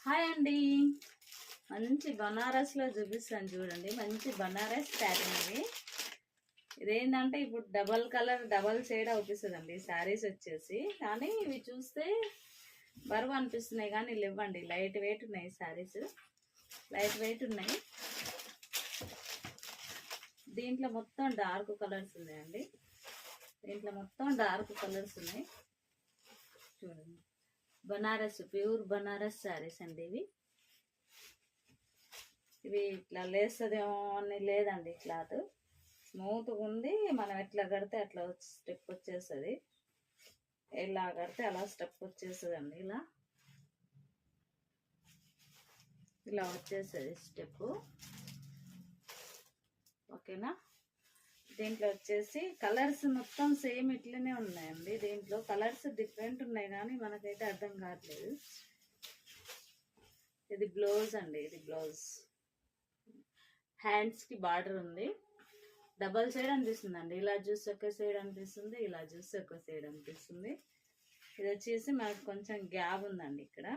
Hi అండి. మంచి బనారస్లో చూపిస్తాను చూడండి. మంచి బనారస్ ప్యాటర్న్ ఇవి. ఇదేంటంటే ఇప్పుడు డబల్ కలర్ డబల్ షేడ్ అవుపిస్తుందండి శారీస్ వచ్చేసి. కానీ ఇవి చూస్తే బరువు అనిపిస్తున్నాయి కానీ ఇవ్వండి లైట్ వెయిట్ ఉన్నాయి శారీస్. లైట్ వెయిట్ ఉన్నాయి. దీంట్లో మొత్తం డార్క్ కలర్స్ ఉన్నాయండి. దీంట్లో మొత్తం డార్క్ కలర్స్ ఉన్నాయి చూడండి. బనారస్ ప్యూర్ బనారస్ శారీస్ అండి ఇవి. ఇవి ఇట్లా లేస్తుందేమో అని లేదండి. క్లాత్ స్మూత్గా ఉంది. మనం ఎట్లా కడితే అట్లా స్టెప్ వచ్చేస్తుంది. ఎలా కడితే అలా స్టెప్ వచ్చేస్తుంది అండి. ఇలా వచ్చేస్తుంది స్టెప్. ఓకేనా. దీంట్లో వచ్చేసి కలర్స్ మొత్తం సేమ్ ఇట్లనే ఉన్నాయండి. దీంట్లో కలర్స్ డిఫరెంట్ ఉన్నాయి కానీ మనకైతే అర్థం కావట్లేదు. ఇది బ్లౌజ్ అండి. ఇది బ్లౌజ్. హ్యాండ్స్కి బార్డర్ ఉంది. డబల్ సైడ్ అనిపిస్తుంది అండి. ఇలా చూస్తే ఒక సైడ్ అనిపిస్తుంది, ఇలా చూస్తే ఒక సైడ్ అనిపిస్తుంది. ఇది వచ్చేసి మనకు కొంచెం గ్యాప్ ఉందండి ఇక్కడ.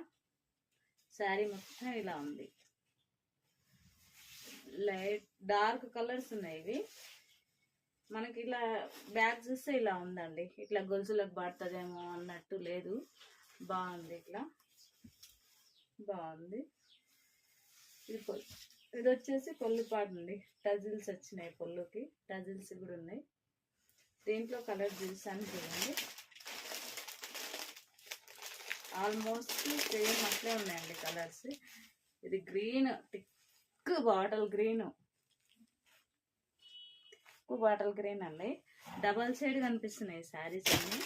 శారీ మొత్తం ఇలా ఉంది. లైట్ డార్క్ కలర్స్ ఉన్నాయి ఇవి. మనకి ఇలా బ్యాగ్ చూస్తే ఇలా ఉందండి. ఇట్లా గొలుసులకు పడుతుందేమో అన్నట్టు లేదు. బాగుంది. ఇట్లా బాగుంది. ఇది వచ్చేసి పొల్లుపాటు అండి. టజిల్స్ వచ్చినాయి. పొల్లుకి టజిల్స్ కూడా ఉన్నాయి. దీంట్లో కలర్ చూసాను చూడండి. ఆల్మోస్ట్ సేమ్ అట్లే ఉన్నాయండి కలర్స్. ఇది green, thick bottle green, bottle green అండి. డబల్ సైడ్ కనిపిస్తున్నాయి శారీస్ అన్ని.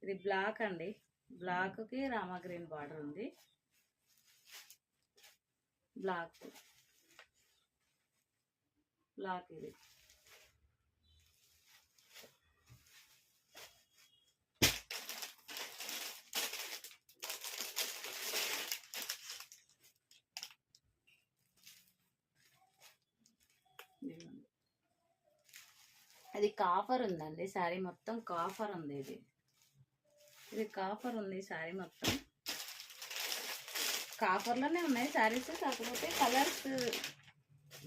ఇది బ్లాక్ అండి. బ్లాక్కి రామా గ్రీన్ బార్డర్ ఉంది. బ్లాక్ ఇది. అది కాఫర్ ఉందండి. శారీ మొత్తం కాఫర్ ఉంది. ఇది కాఫర్ ఉంది. శారీ మొత్తం కాఫర్లోనే ఉన్నాయి శారీస్. కాకపోతే కలర్స్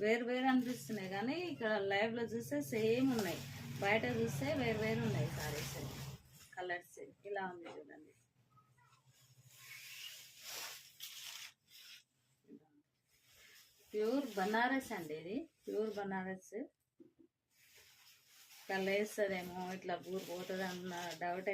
వేరు వేరు అనిపిస్తున్నాయి కానీ ఇక్కడ లైవ్లో చూస్తే సేమ్ ఉన్నాయి. బయట చూస్తే వేరు వేరు ఉన్నాయి శారీస్. కలర్స్ ఇలా ఉంది చూడండి. ప్యూర్ బనారస్ అండి. ఇది ప్యూర్ బనారస్. ఇట్లా లేస్తుందేమో, ఇట్లా బూరు పోతుంది అన్న డౌట్ అయితే